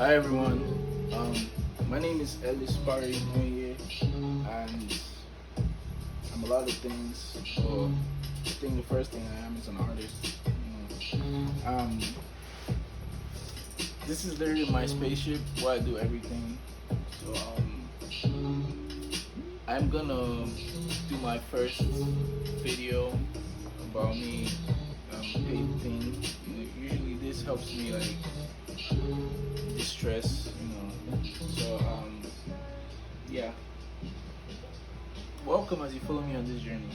Hi everyone. Um, my name is Ellis Barry Moye, and I'm a lot of things. But I think the first thing I am is an artist. This is literally my spaceship where I do everything. So I'm gonna do my first video about me painting. Usually this helps me like distress. So yeah. Welcome as you follow me on this journey.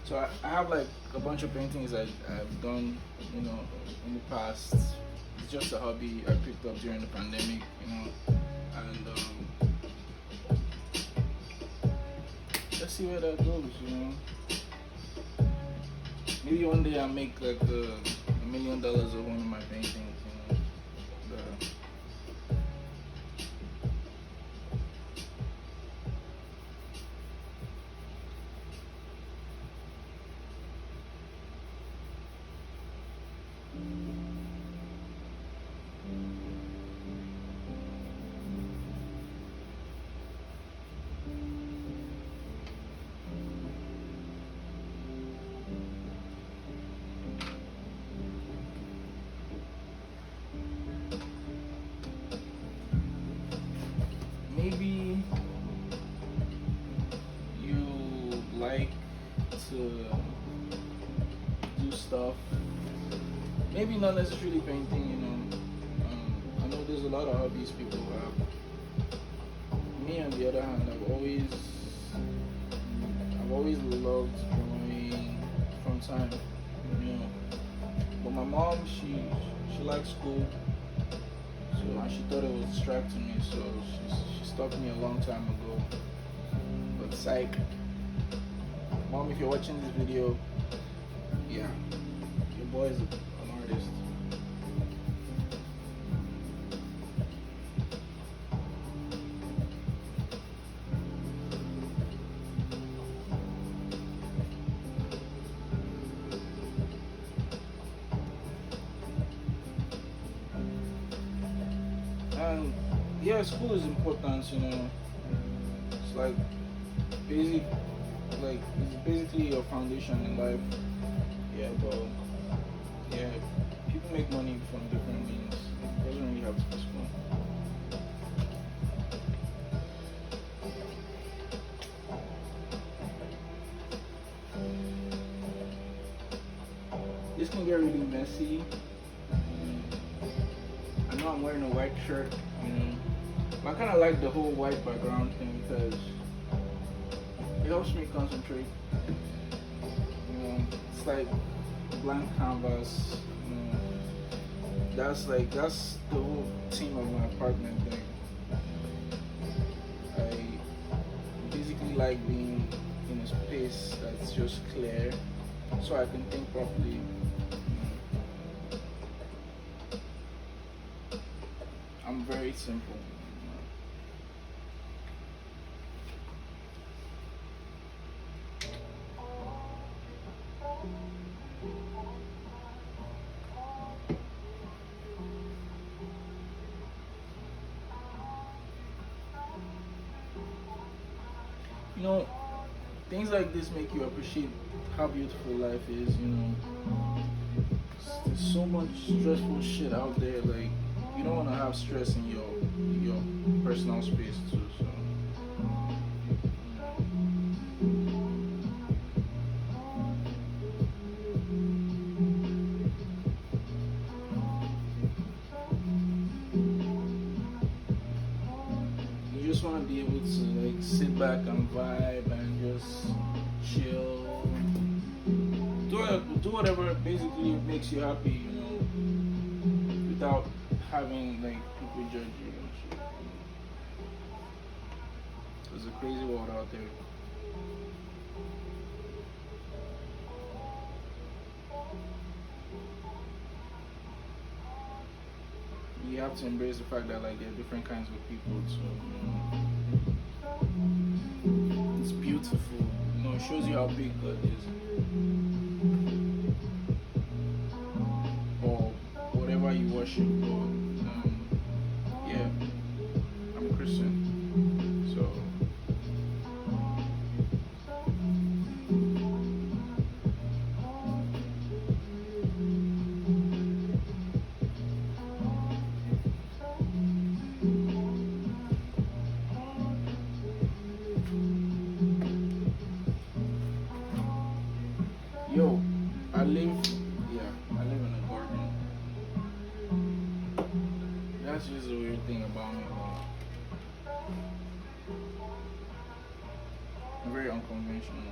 So I have like a bunch of paintings I've done, in the past. It's just a hobby I picked up during the pandemic, and let's see where that goes. Maybe one day I'll make like $1 million of one of my paintings. But, maybe you like to do stuff. Maybe not necessarily painting. I know there's a lot of hobbies people have. Me, on the other hand, I've always loved drawing from time. You know, but my mom, she likes school, so and she thought it was distracting me, so she stopped me a long time ago. But psych, mom, if you're watching this video, yeah, your boy is an artist. And yeah, school is important. It's like basic, like it's basically your foundation in life. Yeah, but yeah, people make money from different means. It doesn't really have to be school. This can get really messy. I know I'm wearing a white shirt, but I kind of like the whole white background thing because it helps me concentrate. It's like blank canvas. That's the whole theme of my apartment thing. I basically like being in a space that's just clear, so I can think properly. I'm very simple. You know, things like this make you appreciate how beautiful life is. There's so much stressful shit out there. Like, you don't want to have stress in your personal space too. So you just want to be able to like sit back and vibe and just chill. Do whatever basically makes you happy, without having like people judge you and shit. There's a crazy world out there. You have to embrace the fact that like there are different kinds of people too. It's beautiful. It shows you how big God is. worship, but yeah, I'm a Christian. So yo, I live yeah, I live in a garden. That's just a weird thing about me. I'm very unconventional.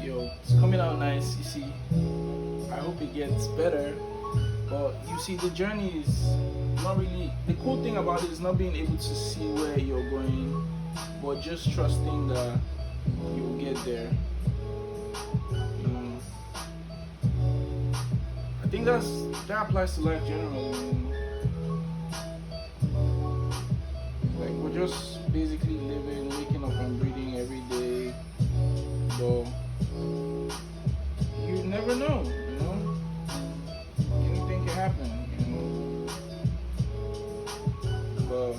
Yo, it's coming out nice. You see, I hope it gets better. But you see, the journey is not really. The cool thing about it is not being able to see where you're going, but just trusting that you'll get there. You know, I think that applies to life generally. Like we're just basically living, waking up and breathing every day. But you never know. You know, anything can happen. You know, but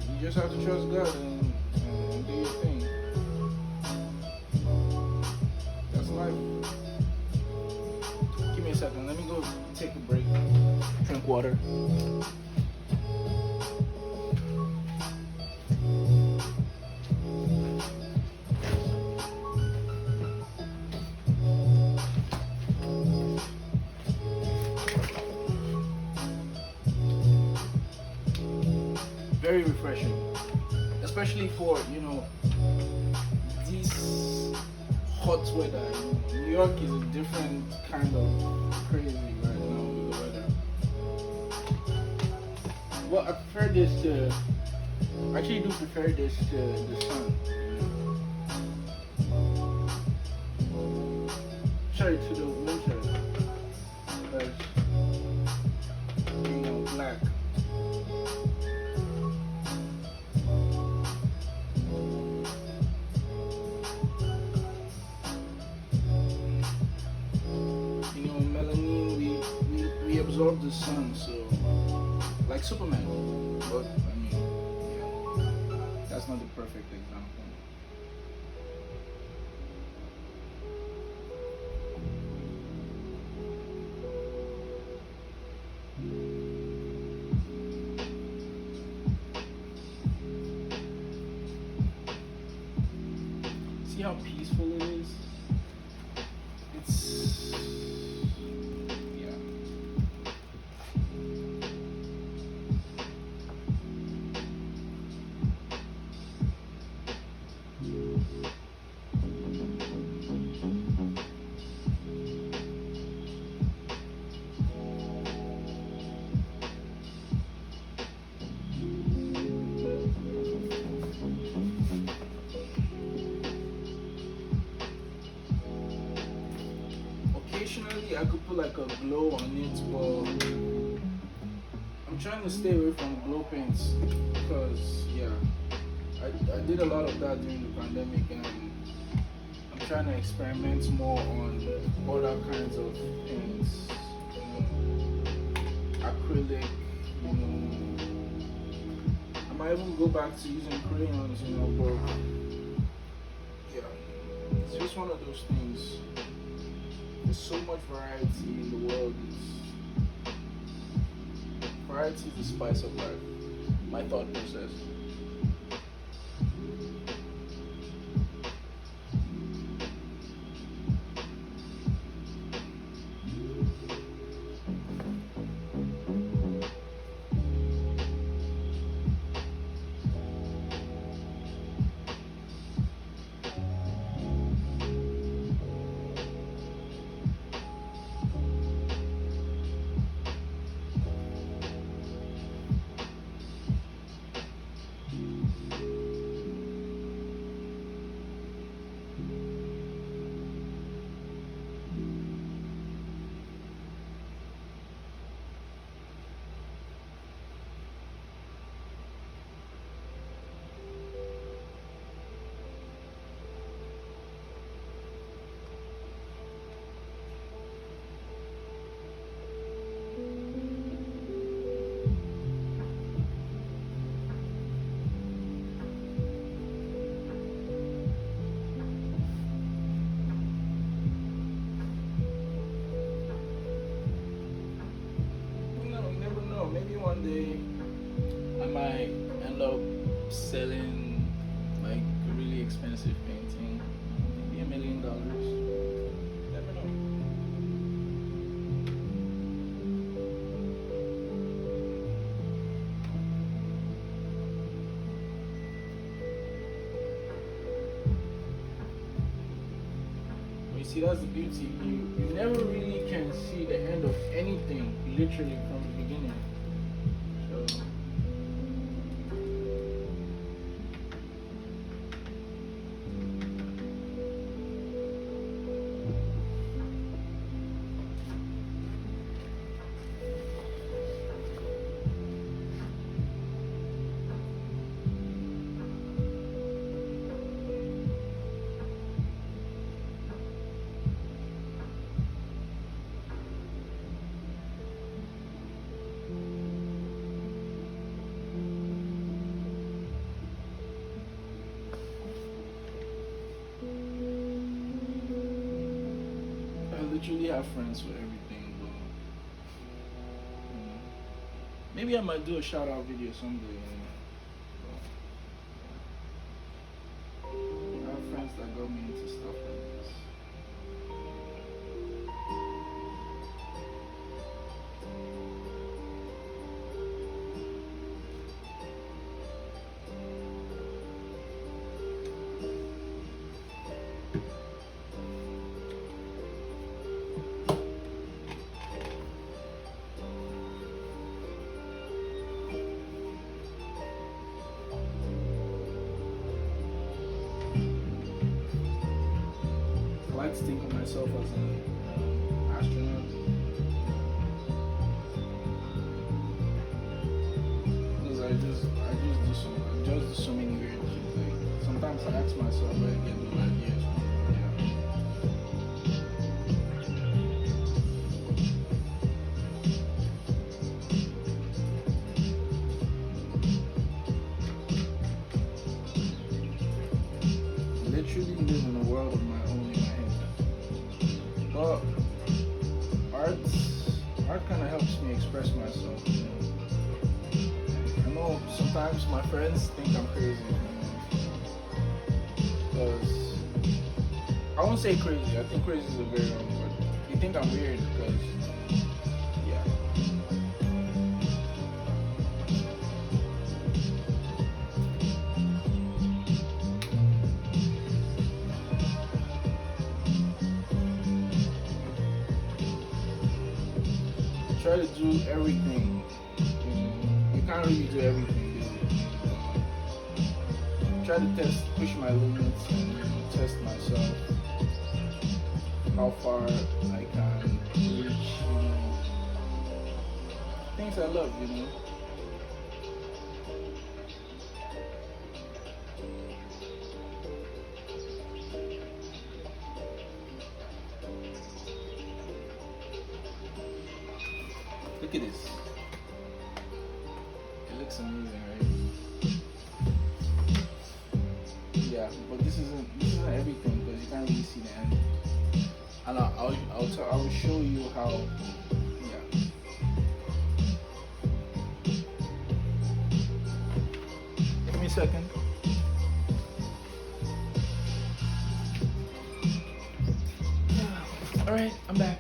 you just have to trust God and do your thing. That's life. Give me a second. Let me go take a break. Drink water. Very refreshing, especially for this hot weather. New York is a different kind of crazy right now with the weather. Well, I prefer this to. I actually do prefer this to the sun. Sorry, to the winter, because black. Melanin, we absorb the sun, so like Superman. But I mean, yeah, that's not the perfect example. See how peaceful it is? It's occasionally I could put like a glow on it, but I'm trying to stay away from glow paints because I did a lot of that during the pandemic, and I'm trying to experiment more on other kinds of paints, acrylic, I might even go back to using crayons, but yeah, it's just one of those things. There's so much variety in the world. Variety is the spice of life. My thought process. one day I might end up selling like a really expensive painting, maybe $1 million. Never know. But you see, that's the beauty. You never really can see the end of anything, literally from the beginning. So. I literally have friends for everything, but maybe I might do a shout out video someday. I have friends that got me into stuff like this. I like to think of myself as an astronaut. Because I just do so many weird shit. Like sometimes I ask myself where I get new ideas from. Literally live in a world of my own in my head. But art kind of helps me express myself. I know sometimes my friends think I'm crazy. Because I won't say crazy. I think crazy is a very wrong word. They think I'm weird because, yeah. Try to do everything. You can't really do everything. Try to push my limits and test myself. How far I can reach. Things I love, Look at this. It looks amazing, right? Yeah, but this isn't everything because you can't really see the end. And I will show you how. Yeah. Give me a second. All right, I'm back.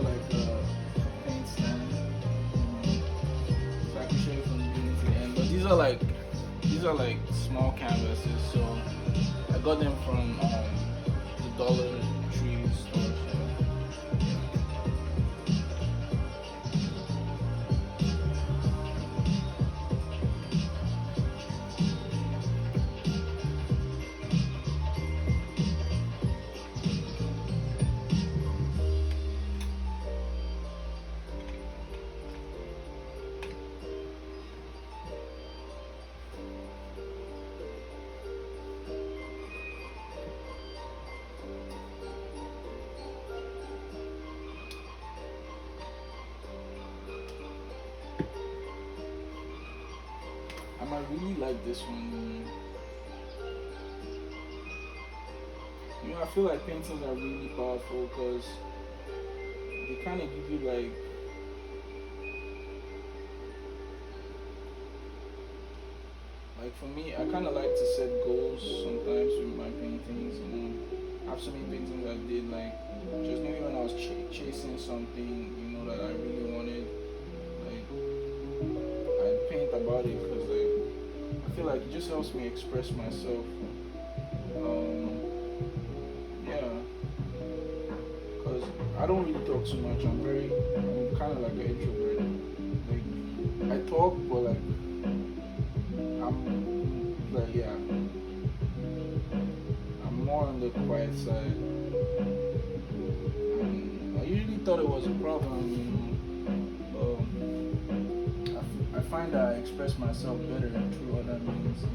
got like a paint stand, so I can show you from the beginning to the end. But these are like small canvases, so I got them from the Dollar Tree store. So. I might really like this one. I feel like paintings are really powerful because they kind of give you like for me, I kind of like to set goals sometimes with my paintings. I have so many paintings I did like just maybe when I was chasing something, that I really wanted. Like I paint about it because I feel like it just helps me express myself. Yeah, because I don't really talk too much. I'm kind of like an introvert. Like I talk, but like yeah, I'm more on the quiet side. And I usually thought it was a problem, I find that I express myself better through other means.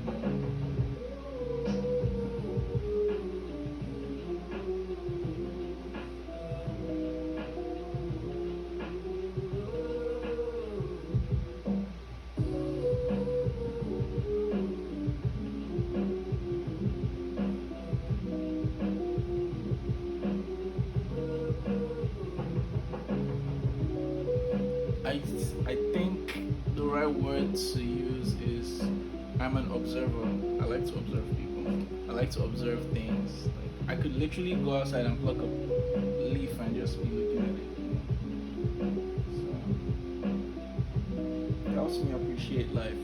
I think the right word to use is I'm an observer. I like to observe people. I like to observe things. Like I could literally go outside and pluck a leaf and just be looking at it. So it helps me appreciate life.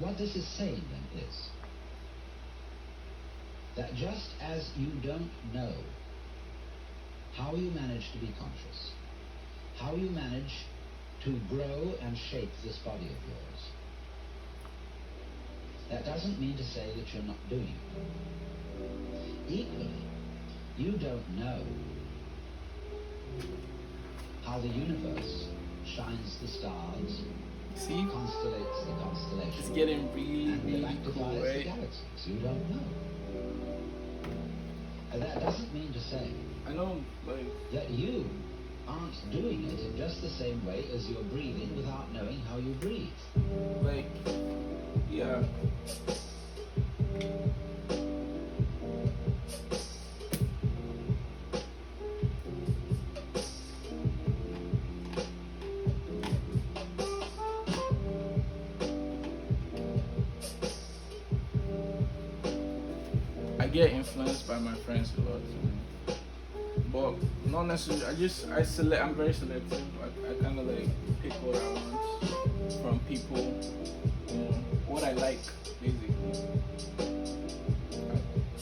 What this is saying then is that just as you don't know how you manage to be conscious, how you manage to grow and shape this body of yours, that doesn't mean to say that you're not doing it. Equally, you don't know how the universe shines the stars, See? constellates the constellations. It's getting really, and really electrifies cool, the right? galaxies. You don't know. And that doesn't mean to say I know, like, that you aren't doing it in just the same way as you're breathing without knowing how you breathe. Yeah. I get influenced by my friends a lot, but not necessarily. I'm very selective. I kind of like pick what I want from people, what I like, basically.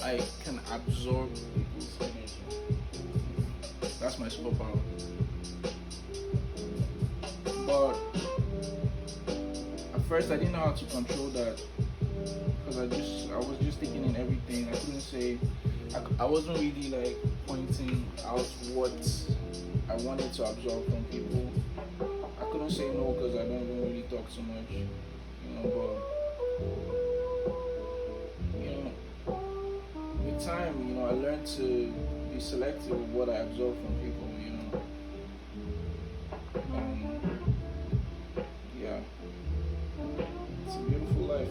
I can absorb people's energy. That's my superpower. But at first, I didn't know how to control that. Because I was just taking in everything. I couldn't say, I wasn't really like pointing out what I wanted to absorb from people. I couldn't say no because I don't even really talk so much, but you know, with time, I learned to be selective with what I absorb from people. Yeah, it's a beautiful life.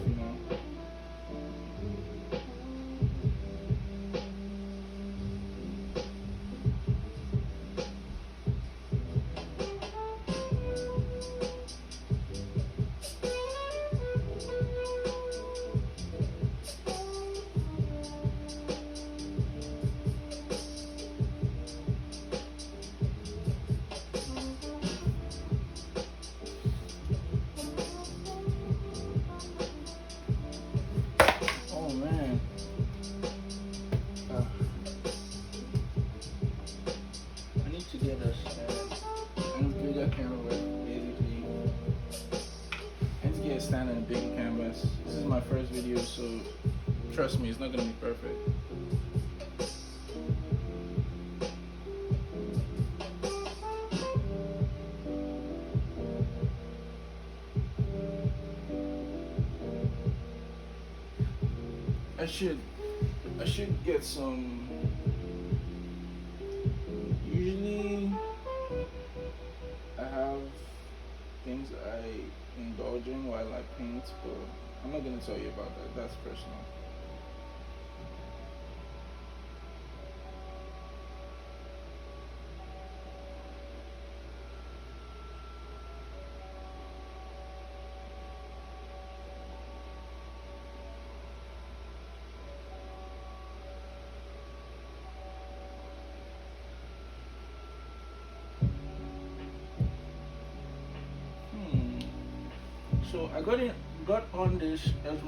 Oh man. Uh, I need to get a bigger canvas, basically. I need to get a stand and a bigger canvas. This is my first video, so trust me, it's not gonna be perfect. I should get some. Usually, I have things I indulge in while I paint, but I'm not gonna tell you about that. That's personal. So I got on this as